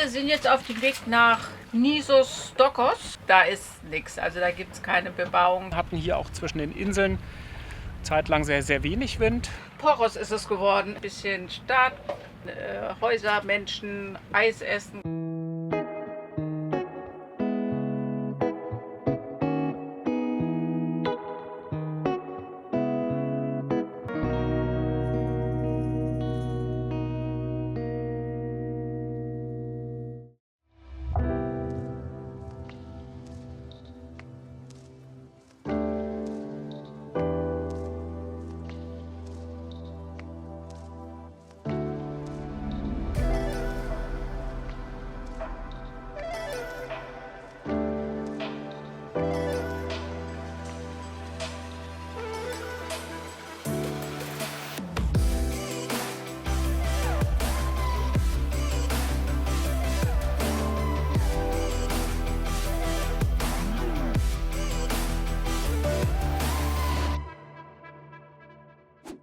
Wir sind jetzt auf dem Weg nach Nisos-Dokos. Da ist nichts, also da gibt es keine Bebauung. Wir hatten hier auch zwischen den Inseln zeitlang sehr, sehr wenig Wind. Poros ist es geworden. Ein bisschen Stadt, Häuser, Menschen, Eis essen.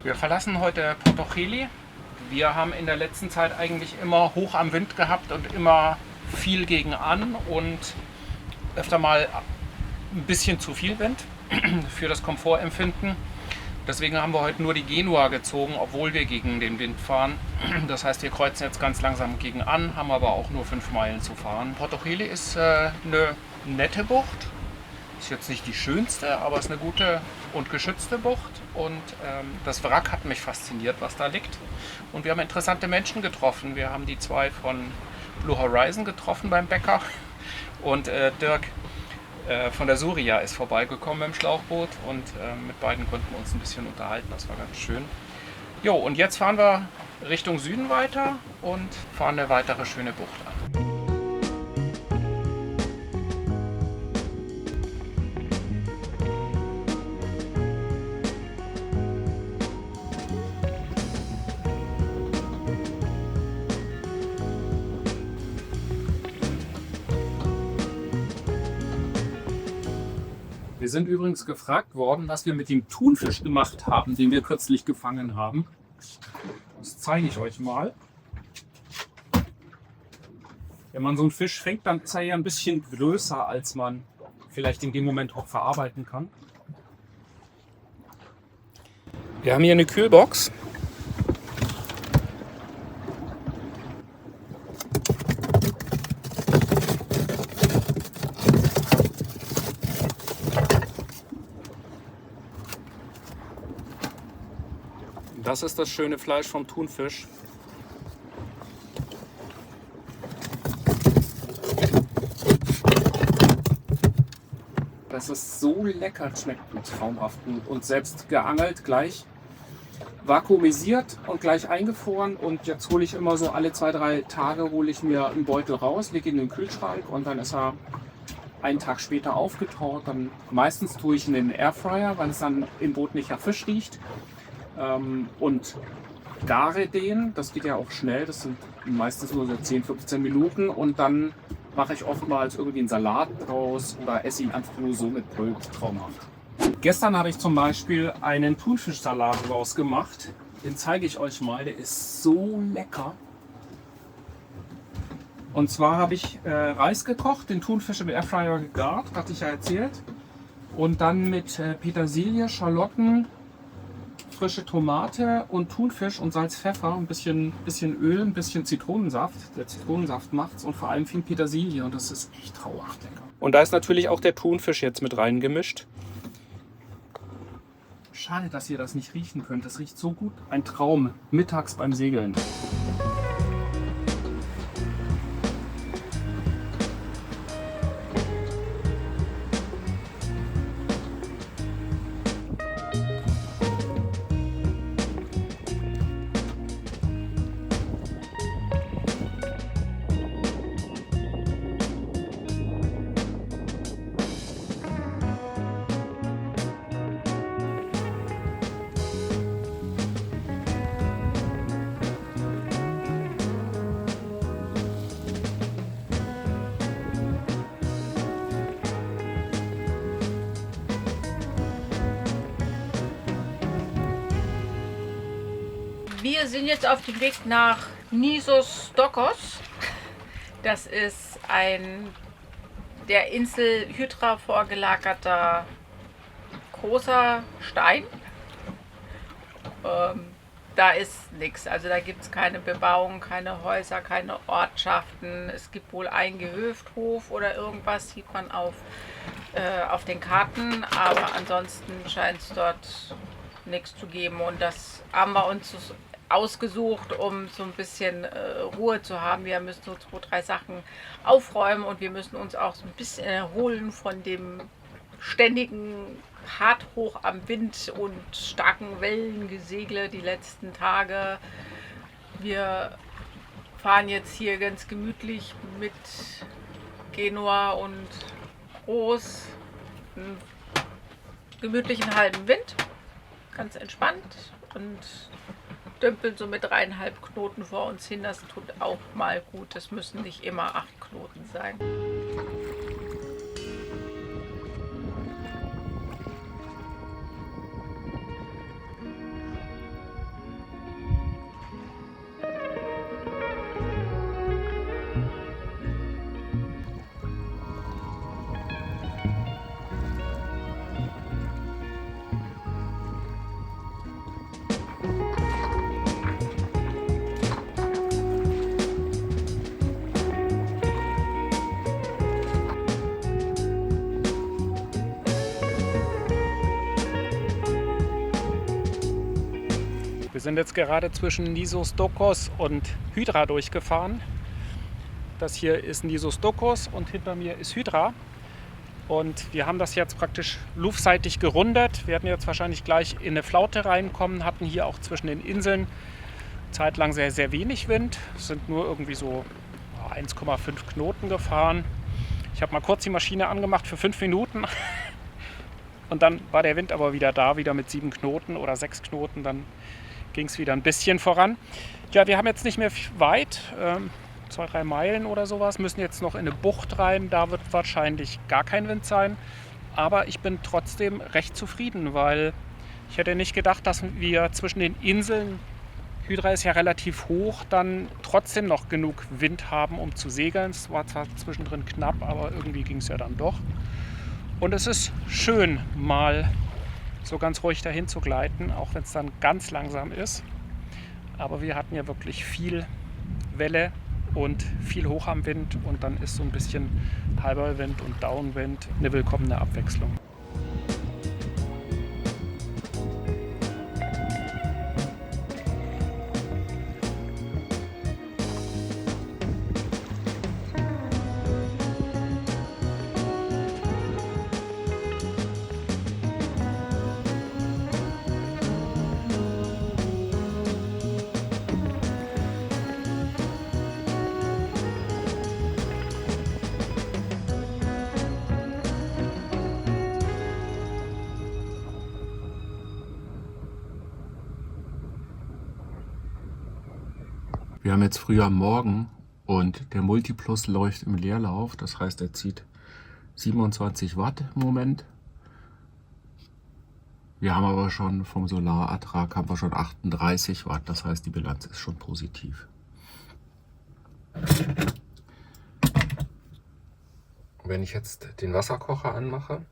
Wir verlassen heute Porto Cheli. Wir haben in der letzten Zeit eigentlich immer hoch am Wind gehabt und immer viel gegen an und öfter mal ein bisschen zu viel Wind für das Komfortempfinden. Deswegen haben wir heute nur die Genua gezogen, obwohl wir gegen den Wind fahren. Das heißt, wir kreuzen jetzt ganz langsam gegen an, haben aber auch nur 5 Meilen zu fahren. Porto Cheli ist eine nette Bucht. Ist jetzt nicht die schönste, aber ist eine gute und geschützte Bucht. Und das Wrack hat mich fasziniert, was da liegt. Und wir haben interessante Menschen getroffen. Wir haben die 2 von Blue Horizon getroffen beim Bäcker. Und Dirk von der Surya ist vorbeigekommen im Schlauchboot. Und mit beiden konnten wir uns ein bisschen unterhalten. Das war ganz schön. Jo, und jetzt fahren wir Richtung Süden weiter und fahren eine weitere schöne Bucht an. Wir sind übrigens gefragt worden, was wir mit dem Thunfisch gemacht haben, den wir kürzlich gefangen haben. Das zeige ich euch mal. Wenn man so einen Fisch fängt, dann ist er ja ein bisschen größer, als man vielleicht in dem Moment auch verarbeiten kann. Wir haben hier eine Kühlbox. Das ist das schöne Fleisch vom Thunfisch. Das ist so lecker, schmeckt traumhaft gut. Und selbst geangelt, gleich vakuumisiert und gleich eingefroren. Und jetzt hole ich immer so alle 2-3 Tage hole ich mir einen Beutel raus, lege ihn in den Kühlschrank und dann ist er einen Tag später aufgetaut. Dann meistens tue ich ihn in den Airfryer, weil es dann im Boot nicht nach Fisch riecht. Und gare den, das geht ja auch schnell, das sind meistens nur so 10-15 Minuten und dann mache ich oftmals irgendwie einen Salat draus oder esse ihn einfach nur so mit Brot, traumhaft. Gestern habe ich zum Beispiel einen Thunfischsalat draus gemacht, den zeige ich euch mal, der ist so lecker. Und zwar habe ich Reis gekocht, den Thunfisch im Airfryer gegart, hatte ich ja erzählt, und dann mit Petersilie, Schalotten, frische Tomate und Thunfisch und Salz, Pfeffer, ein bisschen Öl, ein bisschen Zitronensaft. Der Zitronensaft macht's und vor allem viel Petersilie und das ist echt traumhaft lecker. Und da ist natürlich auch der Thunfisch jetzt mit reingemischt. Schade, dass ihr das nicht riechen könnt. Das riecht so gut. Ein Traum, mittags beim Segeln. Wir sind jetzt auf dem Weg nach Nisos-Dokos. Das ist ein der Insel Hydra vorgelagerter großer Stein. Da ist nichts. Also da gibt es keine Bebauung, keine Häuser, keine Ortschaften. Es gibt wohl einen Gehöfthof oder irgendwas, sieht man auf den Karten. Aber ansonsten scheint es dort nichts zu geben. Und das haben wir uns ausgesucht, um so ein bisschen Ruhe zu haben. Wir müssen so 2, 3 Sachen aufräumen und wir müssen uns auch so ein bisschen erholen von dem ständigen hart hoch am Wind und starken Wellengesegle die letzten Tage. Wir fahren jetzt hier ganz gemütlich mit Genua und Ros einen gemütlichen halben Wind, ganz entspannt und dümpeln so mit 3,5 Knoten vor uns hin. Das tut auch mal gut. Das müssen nicht immer 8 Knoten sein. Wir sind jetzt gerade zwischen Nisos Dokos und Hydra durchgefahren. Das hier ist Nisos Dokos und hinter mir ist Hydra. Und wir haben das jetzt praktisch luftseitig gerundet. Wir werden jetzt wahrscheinlich gleich in eine Flaute reinkommen, hatten hier auch zwischen den Inseln zeitlang sehr, sehr wenig Wind. Es sind nur irgendwie so 1,5 Knoten gefahren. Ich habe mal kurz die Maschine angemacht für 5 Minuten. Und dann war der Wind aber wieder da, wieder mit 7 Knoten oder 6 Knoten. Dann ging es wieder ein bisschen voran. Ja, wir haben jetzt nicht mehr weit, 2, 3 Meilen oder sowas, müssen jetzt noch in eine Bucht rein. Da wird wahrscheinlich gar kein Wind sein. Aber ich bin trotzdem recht zufrieden, weil ich hätte nicht gedacht, dass wir zwischen den Inseln, Hydra ist ja relativ hoch, dann trotzdem noch genug Wind haben, um zu segeln. Es war zwar zwischendrin knapp, aber irgendwie ging es ja dann doch. Und es ist schön, mal so ganz ruhig dahin zu gleiten, auch wenn es dann ganz langsam ist. Aber wir hatten ja wirklich viel Welle und viel hoch am Wind und dann ist so ein bisschen halber Wind und Downwind eine willkommene Abwechslung. Wir haben jetzt früh am Morgen und der Multiplus läuft im Leerlauf. Das heißt, er zieht 27 Watt im Moment. Wir haben aber schon vom Solarertrag haben wir schon 38 Watt. Das heißt, die Bilanz ist schon positiv. Wenn ich jetzt den Wasserkocher anmache,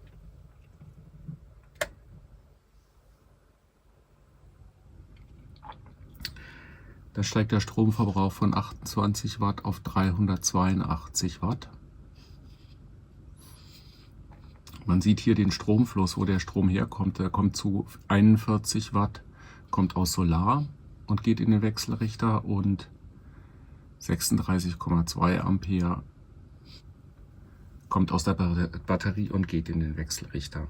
da steigt der Stromverbrauch von 28 Watt auf 382 Watt. Man sieht hier den Stromfluss, wo der Strom herkommt. Der kommt zu 41 Watt, kommt aus Solar und geht in den Wechselrichter und 36,2 Ampere kommt aus der Batterie und geht in den Wechselrichter.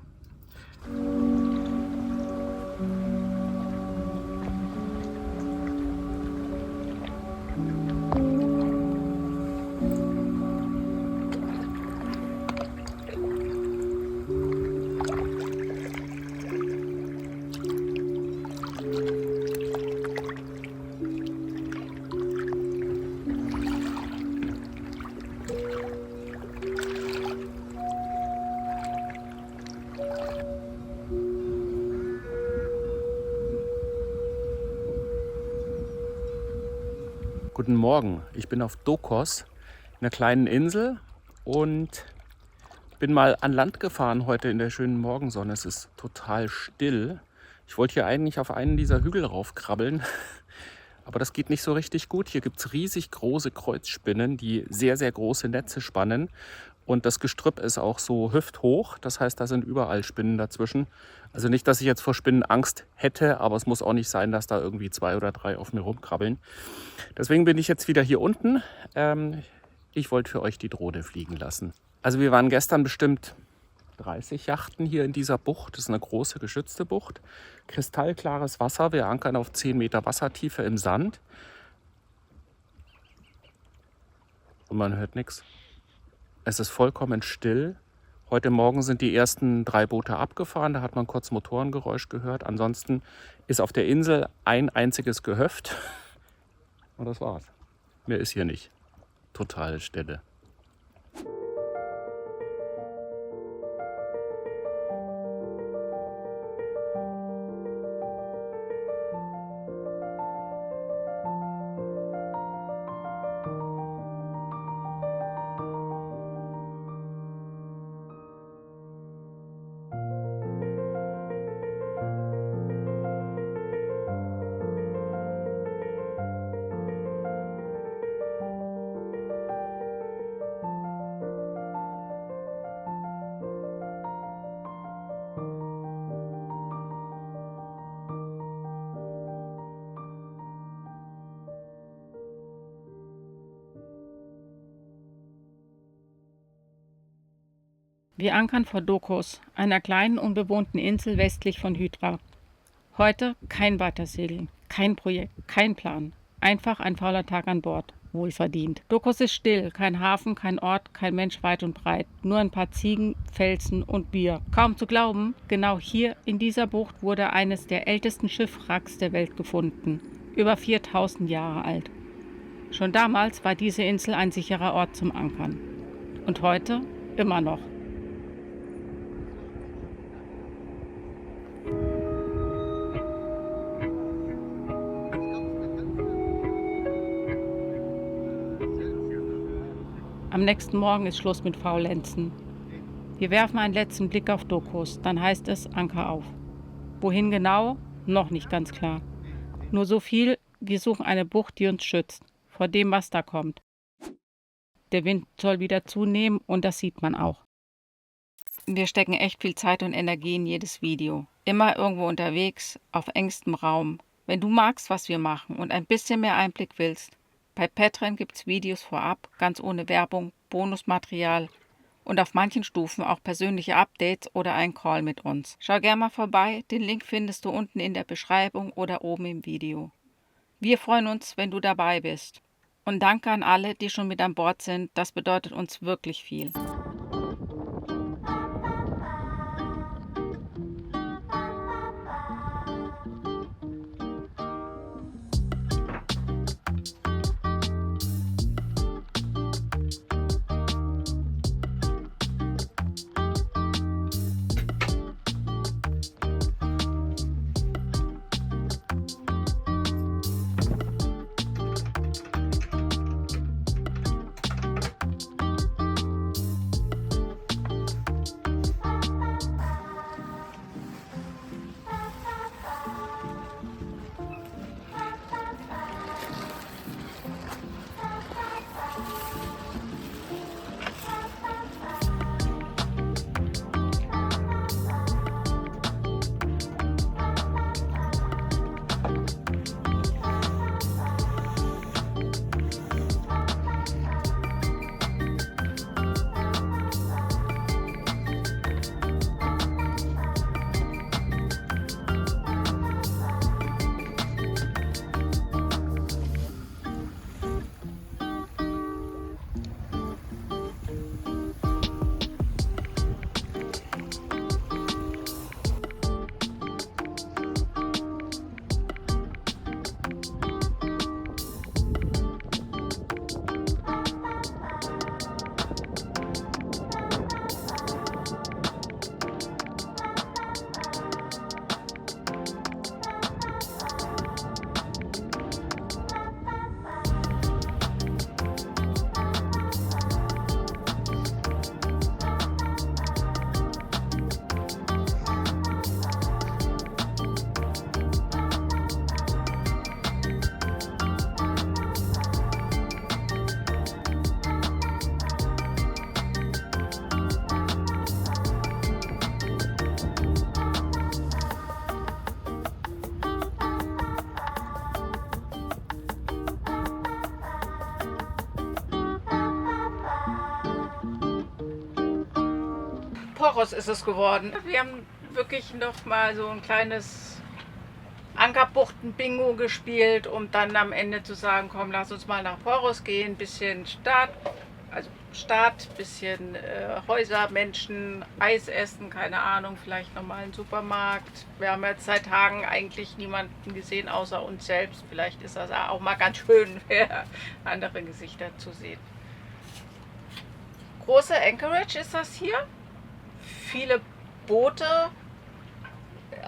Guten Morgen, ich bin auf Dokos. einer kleinen Insel und bin mal an Land gefahren heute in der schönen Morgensonne. Es ist total still. Ich wollte hier eigentlich auf einen dieser Hügel raufkrabbeln, aber das geht nicht so richtig gut. Hier gibt es riesig große Kreuzspinnen, die sehr, sehr große Netze spannen. Und das Gestrüpp ist auch so hüfthoch. Das heißt, da sind überall Spinnen dazwischen. Also nicht, dass ich jetzt vor Spinnen Angst hätte, aber es muss auch nicht sein, dass da irgendwie 2 oder 3 auf mir rumkrabbeln. Deswegen bin ich jetzt wieder hier unten. Ich wollte für euch die Drohne fliegen lassen. Also wir waren gestern bestimmt 30 Yachten hier in dieser Bucht. Das ist eine große geschützte Bucht. Kristallklares Wasser. Wir ankern auf 10 Meter Wassertiefe im Sand. Und man hört nichts. Es ist vollkommen still. Heute Morgen sind die ersten 3 Boote abgefahren. Da hat man kurz Motorengeräusch gehört. Ansonsten ist auf der Insel ein einziges Gehöft. Und das war's. Mehr ist hier nicht. Totale Stille. Wir ankern vor Dokos, einer kleinen unbewohnten Insel westlich von Hydra. Heute kein Weitersegeln, kein Projekt, kein Plan. Einfach ein fauler Tag an Bord, wohlverdient. Dokos ist still, kein Hafen, kein Ort, kein Mensch weit und breit. Nur ein paar Ziegen, Felsen und Bier. Kaum zu glauben, genau hier in dieser Bucht wurde eines der ältesten Schiffwracks der Welt gefunden. Über 4000 Jahre alt. Schon damals war diese Insel ein sicherer Ort zum Ankern. Und heute immer noch. Am nächsten Morgen ist Schluss mit Faulenzen. Wir werfen einen letzten Blick auf Dokos, dann heißt es Anker auf. Wohin genau? Noch nicht ganz klar. Nur so viel, wir suchen eine Bucht, die uns schützt, vor dem, was da kommt. Der Wind soll wieder zunehmen und das sieht man auch. Wir stecken echt viel Zeit und Energie in jedes Video. Immer irgendwo unterwegs, auf engstem Raum. Wenn du magst, was wir machen und ein bisschen mehr Einblick willst, bei Patreon gibt es Videos vorab, ganz ohne Werbung, Bonusmaterial und auf manchen Stufen auch persönliche Updates oder ein Call mit uns. Schau gerne mal vorbei, den Link findest du unten in der Beschreibung oder oben im Video. Wir freuen uns, wenn du dabei bist. Und danke an alle, die schon mit an Bord sind, das bedeutet uns wirklich viel. Poros ist es geworden. Wir haben wirklich noch mal so ein kleines Ankerbuchten-Bingo gespielt, um dann am Ende zu sagen, komm, lass uns mal nach Poros gehen, bisschen Stadt, bisschen Häuser, Menschen, Eis essen, keine Ahnung, vielleicht nochmal einen Supermarkt. Wir haben jetzt seit Tagen eigentlich niemanden gesehen, außer uns selbst. Vielleicht ist das auch mal ganz schön, andere Gesichter zu sehen. Große Anchorage ist das hier. Viele Boote,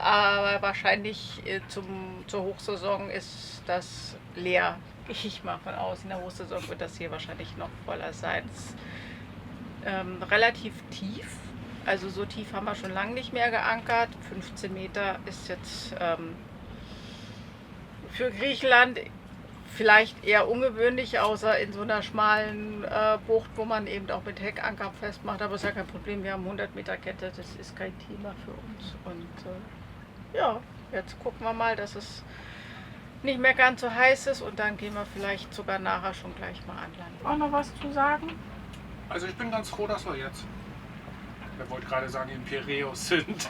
aber wahrscheinlich zur Hochsaison ist das leer. Gehe ich mal von aus. In der Hochsaison wird das hier wahrscheinlich noch voller sein. Es ist, relativ tief, also so tief haben wir schon lange nicht mehr geankert. 15 Meter ist jetzt für Griechenland vielleicht eher ungewöhnlich, außer in so einer schmalen Bucht, wo man eben auch mit Heckanker festmacht. Aber ist ja kein Problem, wir haben 100 Meter Kette, das ist kein Thema für uns. Und ja, jetzt gucken wir mal, dass es nicht mehr ganz so heiß ist und dann gehen wir vielleicht sogar nachher schon gleich mal an Land. Auch noch was zu sagen? Also ich bin ganz froh, dass wir jetzt, ich wollte gerade sagen, in Piräus sind,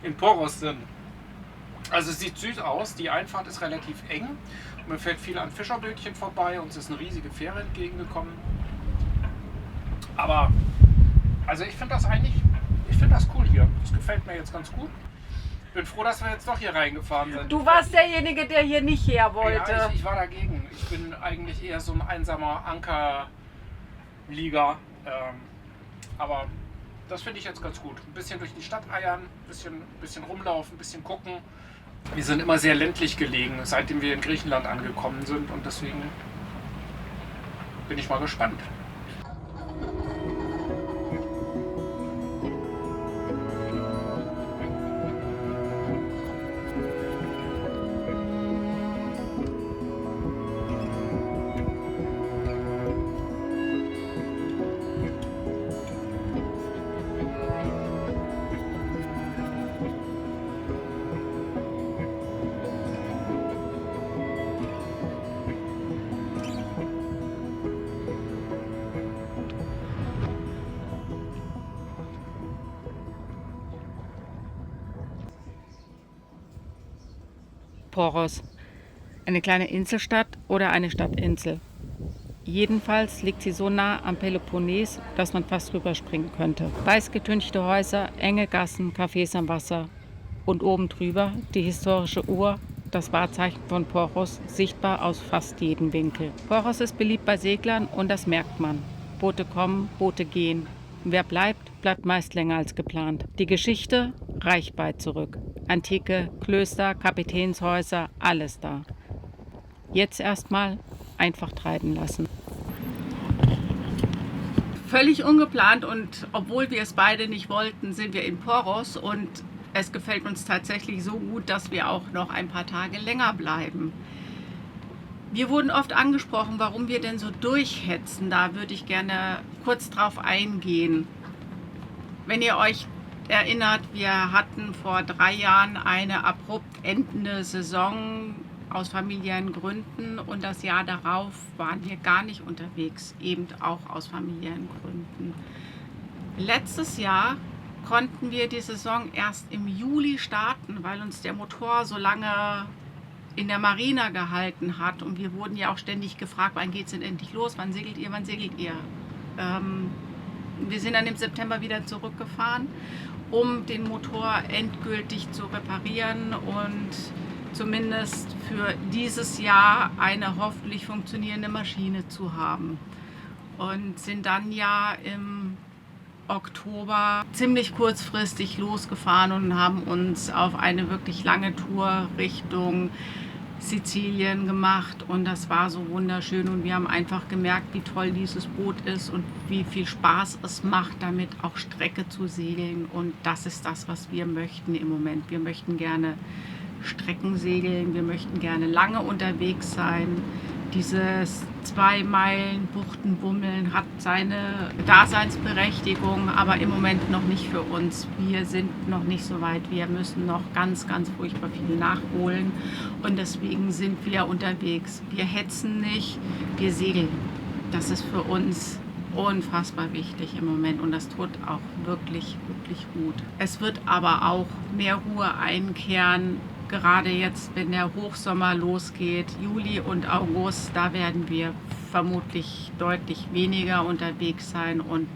in Poros sind. Also es sieht süß aus, die Einfahrt ist relativ eng. Man fährt viel an Fischerbötchen vorbei, uns ist eine riesige Fähre entgegengekommen. Aber, also ich finde das cool hier. Das gefällt mir jetzt ganz gut. Ich bin froh, dass wir jetzt doch hier reingefahren sind. Du warst derjenige, der hier nicht her wollte. Ja, ich war dagegen. Ich bin eigentlich eher so ein einsamer Ankerlieger. Aber das finde ich jetzt ganz gut. Ein bisschen durch die Stadt eiern, ein bisschen rumlaufen, ein bisschen gucken. Wir sind immer sehr ländlich gelegen, seitdem wir in Griechenland angekommen sind. Und deswegen bin ich mal gespannt. Poros. Eine kleine Inselstadt oder eine Stadtinsel. Jedenfalls liegt sie so nah am Peloponnes, dass man fast rüberspringen könnte. Weiß getünchte Häuser, enge Gassen, Cafés am Wasser. Und oben drüber die historische Uhr, das Wahrzeichen von Poros, sichtbar aus fast jedem Winkel. Poros ist beliebt bei Seglern und das merkt man. Boote kommen, Boote gehen. Wer bleibt, bleibt meist länger als geplant. Die Geschichte reicht weit zurück. Antike, Klöster, Kapitänshäuser, alles da. Jetzt erstmal einfach treiben lassen. Völlig ungeplant und obwohl wir es beide nicht wollten, sind wir in Poros und es gefällt uns tatsächlich so gut, dass wir auch noch ein paar Tage länger bleiben. Wir wurden oft angesprochen, warum wir denn so durchhetzen. Da würde ich gerne kurz drauf eingehen. Wenn ihr euch erinnert, wir hatten vor 3 Jahren eine abrupt endende Saison aus familiären Gründen und das Jahr darauf waren wir gar nicht unterwegs, eben auch aus familiären Gründen. Letztes Jahr konnten wir die Saison erst im Juli starten, weil uns der Motor so lange in der Marina gehalten hat und wir wurden ja auch ständig gefragt, wann geht es denn endlich los, wann segelt ihr, wann segelt ihr. Wir sind dann im September wieder zurückgefahren, um den Motor endgültig zu reparieren und zumindest für dieses Jahr eine hoffentlich funktionierende Maschine zu haben. Und sind dann ja im Oktober ziemlich kurzfristig losgefahren und haben uns auf eine wirklich lange Tour Richtung Sizilien gemacht und das war so wunderschön und wir haben einfach gemerkt, wie toll dieses Boot ist und wie viel Spaß es macht, damit auch Strecke zu segeln und das ist das, was wir möchten im Moment. Wir möchten gerne Strecken segeln, wir möchten gerne lange unterwegs sein. Dieses 2 Meilen Buchtenbummeln hat seine Daseinsberechtigung, aber im Moment noch nicht für uns. Wir sind noch nicht so weit. Wir müssen noch ganz, ganz furchtbar viel nachholen und deswegen sind wir unterwegs. Wir hetzen nicht, wir segeln. Das ist für uns unfassbar wichtig im Moment und das tut auch wirklich, wirklich gut. Es wird aber auch mehr Ruhe einkehren, gerade jetzt, wenn der Hochsommer losgeht, Juli und August, da werden wir vermutlich deutlich weniger unterwegs sein und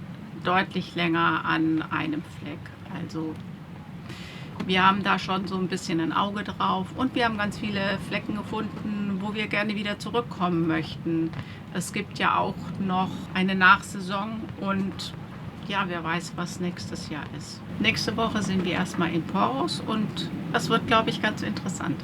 deutlich länger an einem Fleck. Also wir haben da schon so ein bisschen ein Auge drauf und wir haben ganz viele Flecken gefunden, wo wir gerne wieder zurückkommen möchten. Es gibt ja auch noch eine Nachsaison und ja, wer weiß, was nächstes Jahr ist. Nächste Woche sind wir erstmal in Poros und das wird, glaube ich, ganz interessant.